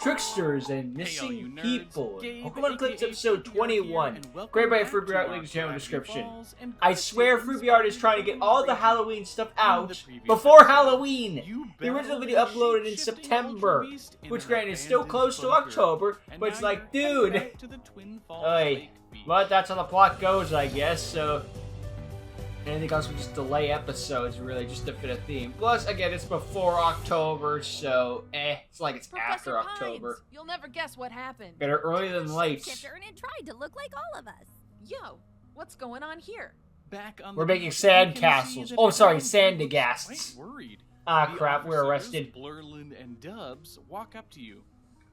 Tricksters and Missing People. Pokemon Eclipse episode 21. Great by Fruity Art, link channel description. I swear Fruity Art is trying to get all the Halloween stuff out before Halloween. The original video uploaded in September, which granted is still close to October, but it's like, dude. Hey, but that's how the plot goes, I guess, so anything else would just delay episodes, really, just to fit a theme. Plus, again, it's before October, so, it's like it's Professor after Pines, October. You'll never guess what happened. Better early than late. And it tried to look like all of us. Yo, what's going on here? We're making sand castles. Oh, sorry, sandagasts. Ah, crap, we're arrested. Blurlin and Dubs walk up to you.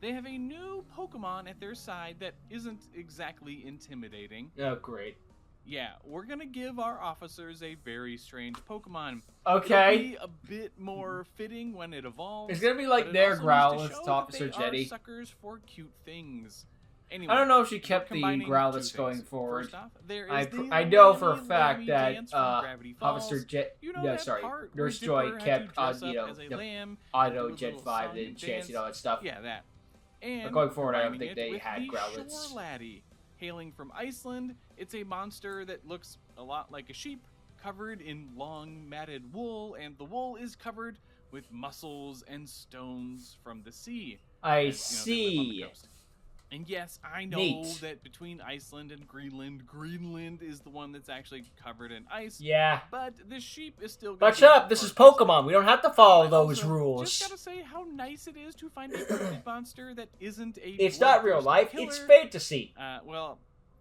They have a new Pokemon at their side that isn't exactly intimidating. Oh, great. Yeah, we're gonna give our officers a very strange Pokemon. Okay. It'll be a bit more fitting when it evolves. It's gonna be like their Growlithe to Officer Jetty. Suckers for cute things. Anyway, I don't know if she kept the Growlithe going forward. First off, there I is know for a fact Lemmy that dance from Gravity Falls. Officer Jet, You know no, that sorry, part where Nurse Dipper Joy had kept, to dress you know, up as a the lamb, Auto do a Jet little 5, song the and Chansey, dance. and all that stuff. Yeah, that. And But going forward, I don't rhyming think it they with had the Growlithes. Shore Laddie. Hailing from Iceland, it's a monster that looks a lot like a sheep, covered in long matted wool, and the wool is covered with mussels and stones from the sea. I As, you know, they live on the see. coast. And yes, I know Neat. that between Iceland and Greenland is the one that's actually covered in ice. Yeah. But the sheep is still. But shut up, this is Pokemon. We don't have to follow those rules. Just gotta say how nice it is to find a cryptid monster that isn't a. It's not real life, killer. it's fantasy. Well,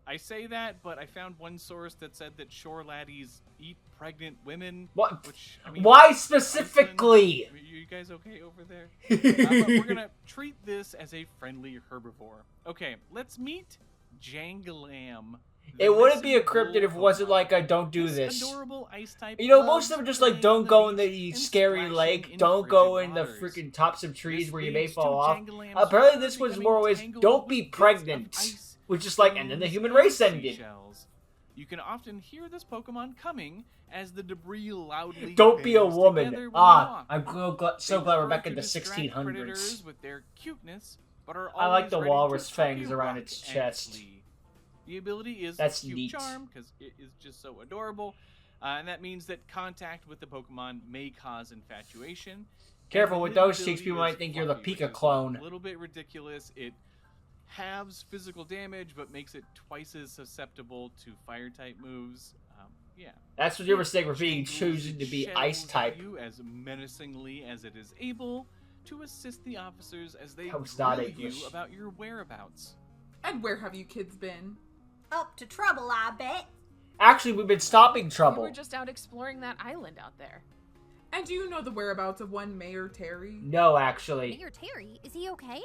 I say that, but I found one source that said that shore laddies eat pregnant women. What? Which, I mean, Why specifically? Iceland, you guys okay over there? But we're gonna treat this as a friendly herbivore. Okay, let's meet Jangalam. It wouldn't be a cryptid if it wasn't like a don't do this. Adorable ice type. You know, most of them are just like, don't go in the scary lake, don't go in the freaking tops of trees where you may fall off. Apparently this one's more always, don't be pregnant. Which is like, and then the human race ended. You can often hear this Pokemon coming as the debris loudly. Don't be a bangs woman. together when Ah, they walk. I'm so glad we're back in the Distract 1600s. predators with their cuteness, but are I like always the ready walrus to fangs tuck a around rock its and chest. flee. The ability is That's cute neat. charm because it is just so adorable, and that means that contact with the Pokemon may cause infatuation. Careful And with the those ability cheeks, people is might think you're the fluffy, which Pika is clone. A little bit ridiculous. It halves physical damage, but makes it twice as susceptible to fire type moves. Yeah. That's what your mistake for being Jangles chosen to be shells ice type. You as menacingly as it is able to assist the officers as they That was not grill English. you about your whereabouts. And where have you kids been? Up to trouble, I bet. Actually, we've been stopping We trouble. were just out exploring that island out there. And do you know the whereabouts of one Mayor Terry? No, actually. Mayor Terry, is he okay?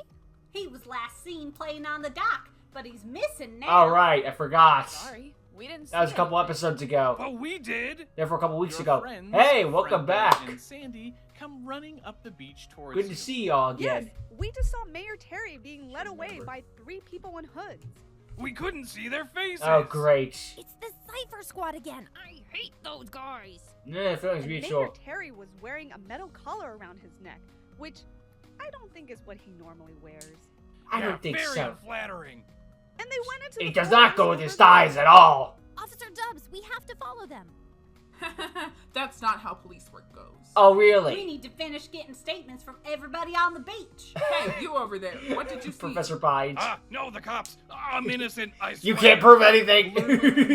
He was last seen playing on the dock, but he's missing now. All right, I forgot. Sorry, we didn't see That was a couple anything. episodes ago. But we did. Therefore, a couple weeks Your ago. friends, Hey, welcome Fred back. And Sandy come running up the beach towards Good you. to see y'all again. Yes, we just saw Mayor Terry being led away by 3 people in hoods. We couldn't see their faces. Oh, great. It's the Cypher Squad again. I hate those guys. Yeah, feelings And mutual. Mayor Terry was wearing a metal collar around his neck, which I don't think is what he normally wears. I don't think very so. unflattering. And they went into It the does not go with forest his thighs at all. Officer Dubs, we have to follow them. That's not how police work goes. Oh, We really? need to finish getting statements from everybody on the beach. Hey, you over there. What did you see? Professor Pines. No, the cops. I'm innocent. I You swear. can't prove anything.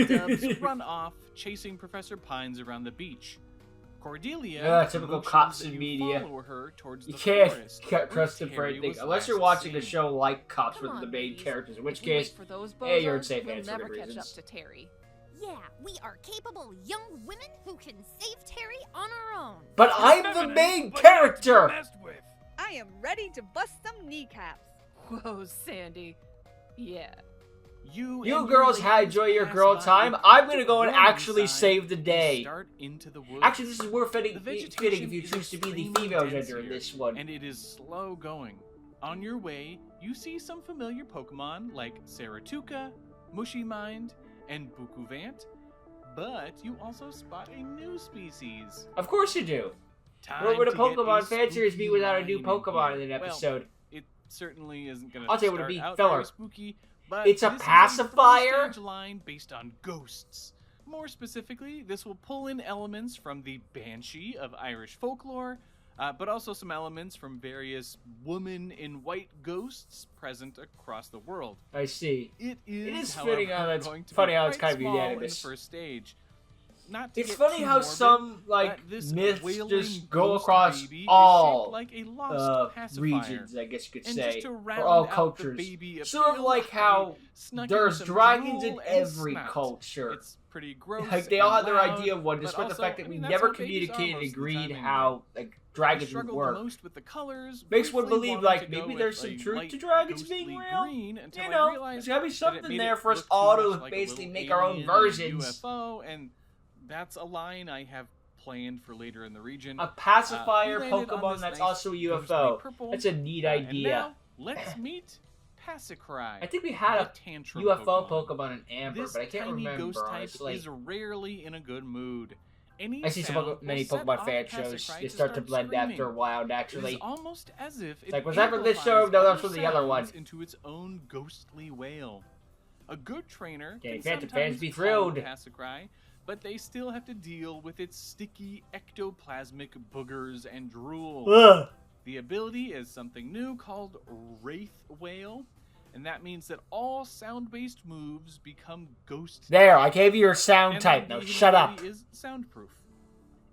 Dubs run off, chasing Professor Pines around the beach. Cordelia, Typical motions cops that in you media. follow her towards You the can't forest, trust where them for Terry anything. was Unless you're last watching a seen. show like Cops Come with the on, main please. characters, in which If we wait case, for those hey, you're in bozos, safe we'll hands for never good catch up reasons. to Terry. Yeah, we are capable young women who can save Terry on our own. But I'm the main character! I am ready to bust some kneecaps. Whoa, Sandy. Yeah. You girls enjoy your girl time. I'm gonna go and actually save the day. Start into the woods. Actually, this is more fitting The if vegetation you is choose to be the extremely female dense gender in here, this one. and it is slow going. On your way, you see some familiar Pokemon like Saratuka, Mushy Mind, and Bukuvant, but you also spot a new species. Of course you do. Time What would a to get Pokemon fan series be spooky without a new line in Pokemon here. in an Well, episode? certainly isn't going I'll to tell you what start it be, out feller. very spooky, but It's a this pacifier? is a 3-stage line based on ghosts. More specifically, this will pull in elements from the Banshee of Irish folklore, but also some elements from various woman-in-white ghosts present across the world. I see. It is however, fitting how that's going to funny be how it's quite kind of small in the unanimous. first stage. Not to It's get funny too how morbid, some, like, but this myths wailing just go ghost across baby is all shaped like a lost pacifier. regions, I guess you could And say, just to or round all out the cultures. baby Sort of appeal, like how I snuck in there's some dragons in drool and every snot. culture. It's pretty gross. Like, they all and have their loud, idea of one, but despite the also, fact that I we mean, that's never what babies are communicated most and of the agreed time anyway. how, like, dragons would struggled work. the most with the colors. Makes one briefly believe, wanted like, to go maybe with there's a some truth light to dragons ghostly being real. green until You I know, realized there's gotta be that it something made there it for us look too all to much like a basically little make our own alien and a versions. UFO, and that's a line I have planned for later in the region. A pacifier we landed on Pokemon this that's nice also a ghostly UFO. purple. That's a neat And idea. now, let's meet Passacry. I think we had a the tantrum UFO Pokemon in Amber, This but I can't tiny remember, ghost type honestly. is rarely in a good mood. Any I see some sound many will set Pokemon off fan shows. Passacry They start to blend screaming. after a while, It naturally. is almost as if it like, was that from this show? amplifies No, that was other from the other one. sounds into its own ghostly wail. A good trainer Okay, can Phantom sometimes fans be calm thrilled. Passacry, but they still have to deal with its sticky ectoplasmic boogers and drool. Ugh. The ability is something new called Wraith Wail, and that means that all sound-based moves become ghost. There, I gave you your sound And type. then Now the shut up. ability is soundproof.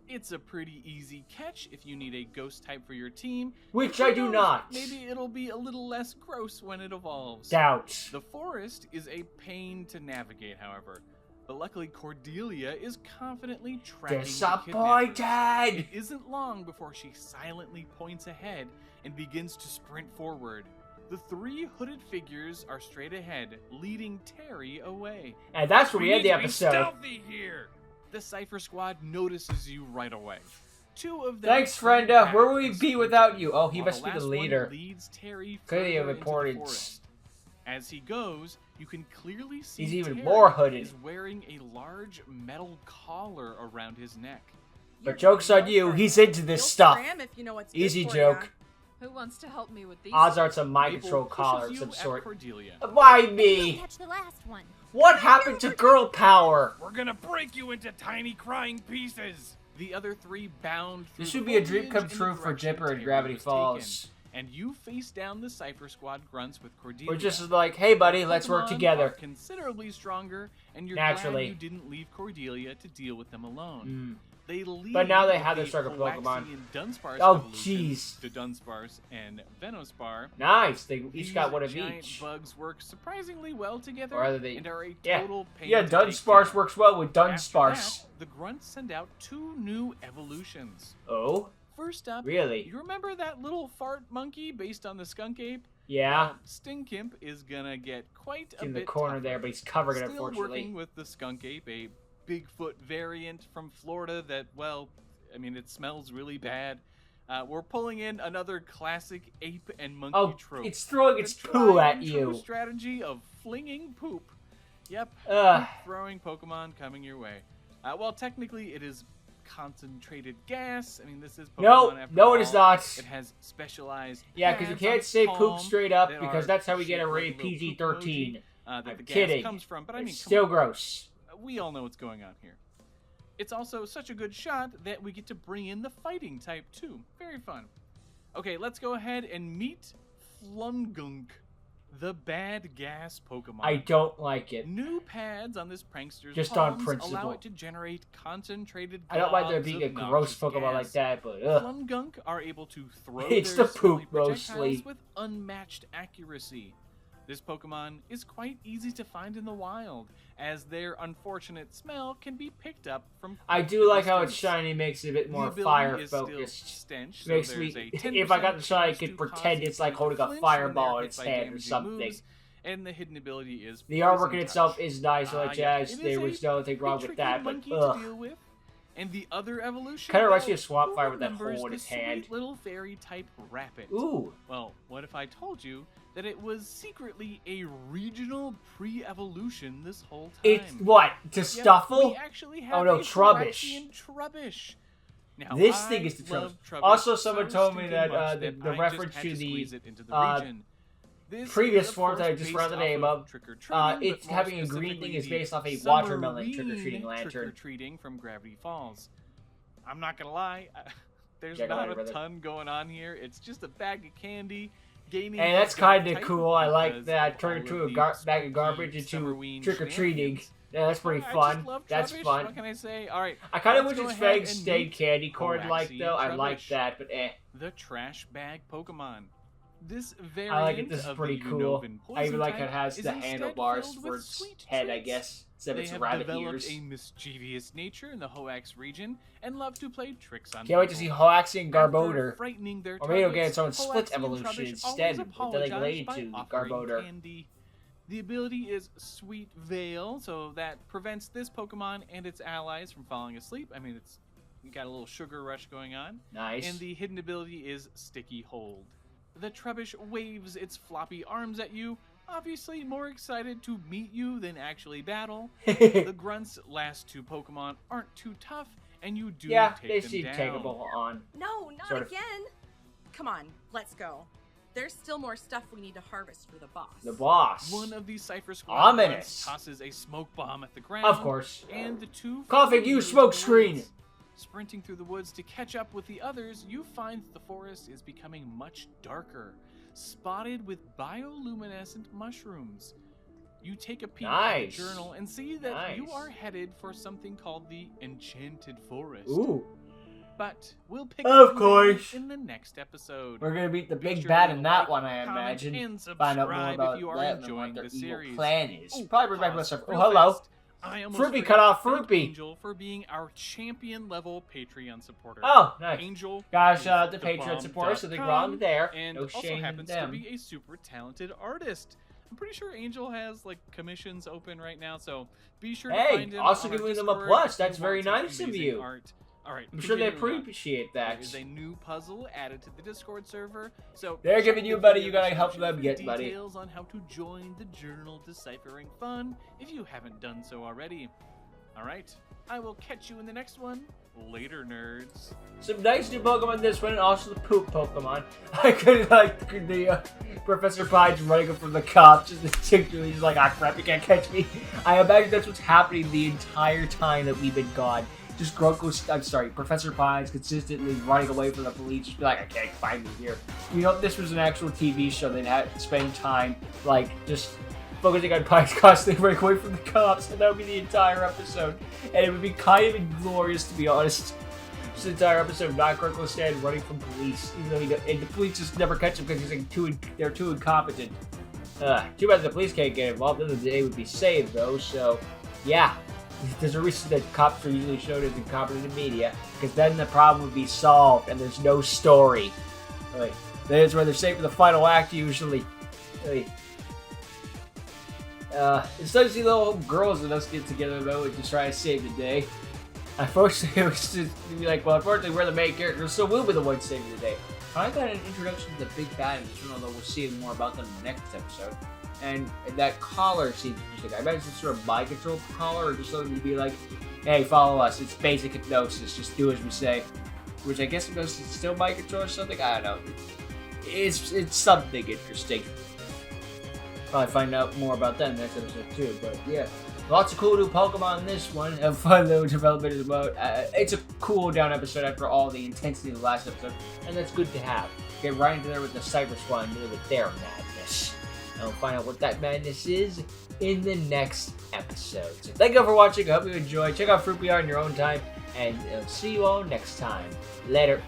It's a pretty easy catch if you need a ghost type for your team. Which Who I do knows, not. Maybe it'll be a little less gross when it evolves. Doubt. The forest is a pain to navigate, however. But luckily, Cordelia is confidently tracking the kidnappers. Disappointed! It isn't long before she silently points ahead and begins to sprint forward. The 3 hooded figures are straight ahead, leading Terry away. And that's where we end the episode. Stealthy here. The Cypher Squad notices you right away. 2 of them. Thanks, turn Frenda. back Where would we and be without you? Oh, he while must be the last one leader. leads Terry Clearly of further into the importance. forest. As he goes, you can clearly see He's even Terry more hooded. is wearing a large metal collar around his neck. But joke's on you, he's into this You'll stuff. scram if you know what's good Easy for joke. Who wants to help me with these? Odds are it's a mind Mabel control collar of pushes some you sort. at Cordelia. Why Don't me? catch the last one. What happened to girl power? We're gonna break you into tiny crying pieces. The other 3 bound through This the should be a dream foliage come in the true for direction Dipper and Terry Gravity was Falls. taken. And you face down the Cypher Squad grunts with Cordelia. We're just like, hey buddy, let's work Pokemon together. are considerably stronger, and you're Naturally. glad you didn't leave Cordelia to deal with them alone. Mm. They lead But now they with have their the stronger Pokemon. Hawaxian and Dunsparce Oh, evolution jeez. to Dunsparce and Venospar. Nice, they These each got one of giant each. bugs work surprisingly well together, Or are they- and are a Yeah. total pain Yeah, to take Dunsparce down. works well with After Dunsparce. that, the grunts send out 2 new evolutions. Oh? First up, Really? you remember that little fart monkey based on the skunk ape? Yeah. Stinkimp is gonna get quite a In bit the corner tougher. there, but he's covering it, Still unfortunately. working with the skunk ape, a Bigfoot variant from Florida that, well, I mean, it smells really bad. We're pulling in another classic ape and monkey Oh, trope. it's throwing The its poo at tried-and-true you. strategy of flinging poop. Yep, Ugh. throwing Pokemon coming your way. Well, technically, it is concentrated gas. I mean, this is Pokemon No, after no, all. it is not. It has specialized Yeah, because you pads on can't its say poop palm straight up, that because are that's how we get a shaped like rated little poop PG-13. emoji, that I'm the gas kidding. comes from, but I mean, It's come still on. gross. We all know what's going on here. It's also such a good shot that we get to bring in the fighting type too. Very fun. Okay, let's go ahead and meet Flungunk, the bad gas Pokemon. I don't like it. New pads on this prankster's Just on palms principle. allow it to generate concentrated I don't like there globs being a of gross noxious Pokemon like gas. that, but ugh. Flungunk are able to throw It's their the poop, smelly projectiles mostly. with unmatched accuracy. This Pokemon is quite easy to find in the wild, as their unfortunate smell can be picked up from I quite do a like how it's distance. shiny, makes it a bit The more ability fire is still focused. stench, so Makes there's me, a 10% if I got the shot, I chance could to pretend cause it's like enemies holding to a flinch when fireball they're in hit its by hand or damaging something. moves, and the hidden ability is The artwork Poison in itself Touch. is nice, I like Yeah, jazz. it is There a was nothing wrong pretty with that, tricky but monkey ugh. to deal with. And the other evolution Kinda reminds me well, of Swamp who Fire with that remembers hole in the its hand. sweet little fairy type Rapid. Ooh. Well, what if I told you that it was secretly a regional pre-evolution this whole time? It's what? To Yep, Stuffle? we actually Oh, have no, a Trubbish. Phyrexian Trubbish. Now, This I thing is the love Trubbish. Trubbish Also, someone so told me stinking that much the I just reference had to the squeeze it into the region. This previous is, of form course, that I just based forgot the off name of, trick-or-treating, it's but more having a green thing specifically is based off a the watermelon submarine trick-or-treating lantern. Trick-or-treating from Gravity Falls. I'm not gonna lie, there's Yeah, go not ahead, a brother. ton going on here. It's just a bag of candy. Gaining And that's the dark kind of type cool. I like because that. of Turn all into of a the bag of garbage spooky into Summerween trick-or-treating. shenanigans. Yeah, that's pretty I fun. just love That's Trubbish. fun. What can I say? All right. I kind of let's wish go its ahead fangs and stayed meet candy corn like Coaxium though. I like Trubbish, that, but the trash bag Pokemon. This I variant like it. This is of pretty the cool. Unova I even poison like it type has is the instead handlebars filled for with its sweet head, I treats. guess. Instead of They its have rabbit developed ears. a mischievous nature in the Hoax region and love to play tricks on Can't wait to see people. Hoaxium After Garbodor. frightening their Or maybe it'll get targets, its own split Hoaxium evolution Trubbish instead, always but then related apologized to by offering Garbodor. candy. The ability is Sweet Veil, so that prevents this Pokemon and its allies from falling asleep. I mean, it's got a little sugar rush going on. Nice. And the hidden ability is Sticky Hold. The Trubbish waves its floppy arms at you, obviously more excited to meet you than actually battle. The Grunt's last two Pokemon aren't too tough, and you do Yeah, take they them seem down. takeable on. No, not Sort of. again. Come on, let's go. There's still more stuff we need to harvest for the boss. The boss. One of the Cypher Squad Ominous. Grunts tosses a smoke bomb at the ground. Of course. And the two Coughing, you flees smoke to the screen. woods. Sprinting through the woods to catch up with the others, you find the forest is becoming much darker, spotted with bioluminescent mushrooms. You take a peek Nice. at the journal and see that you Nice. are headed for something called the Enchanted Forest. Ooh. But we'll pick Of up on that course. in the next episode. We're gonna beat the Be big sure bad to in that like, one, I comment, imagine. and Find out more subscribe about if you are them and enjoying what their the evil series. plan is. Ooh, Probably back pause with stuff. Oh, real hello. fast. I almost Fruity forgot cut off to thank Fruity. Angel for being our champion level Patreon supporter. Oh, nice. Angel, Guys, is shout out to Patreon supporters, so they wrong there. and No also shame in happens to them. be a super talented artist. I'm pretty sure Angel has like commissions open right now, so be sure to Hey, find him also on our giving them a Discord plus. if you That's very want some nice of amazing you. Art. All right, I'm sure they continuing on. appreciate There that. is a new puzzle added to the Discord server, so They're check giving you, the buddy, video you gotta help description them for get, buddy. details on how to join the journal deciphering fun if you haven't done so already. All right, I will catch you in the next one. Later, nerds. Some nice new Pokemon this one, and also the poop Pokemon. I couldn't like the Professor Pine's running from the cops, just instinctively, just like, ah crap, you can't catch me. I imagine that's what's happening the entire time that we've been gone. Just Professor Pine's consistently running away from the police, just be like, I can't find me here. You know, if this was an actual TV show, they'd have to spend time, like, just focusing on Pine's constantly running away from the cops, and that would be the entire episode. And it would be kind of inglorious, to be honest. Just the entire episode of not Critical Stand running from police, even though and the police just never catch him because he's like they're too incompetent. Too bad the police can't get involved. Then the day would be saved, though. So, yeah, there's a reason that cops are usually shown as incompetent in media, because then the problem would be solved, and there's no story. Like, that's where they're saved for the final act usually. It's nice to see little girls and us get together though and just try to save the day. Unfortunately, it was just be like, well, unfortunately, we're the main characters, so we'll be the ones saving the day. I got an introduction to the big bad in this one, although we'll see more about them in the next episode. And that collar seems interesting. I imagine it's sort of mind control collar, or just something to be like, hey, follow us. It's basic hypnosis. Just do as we say. Which I guess hypnosis is still mind control or something. I don't know. It's something interesting. Probably find out more about that in the next episode too. But yeah, lots of cool new Pokemon in this one. Have fun though. Development is about. It's a cool down episode after all the intensity of the last episode, and that's good to have. Get right into there with the Cyber Squad and deal with their madness. And we'll find out what that madness is in the next episode. So thank you all for watching. I hope you enjoyed. Check out Fruit PR in your own time, and I'll see you all next time. Later.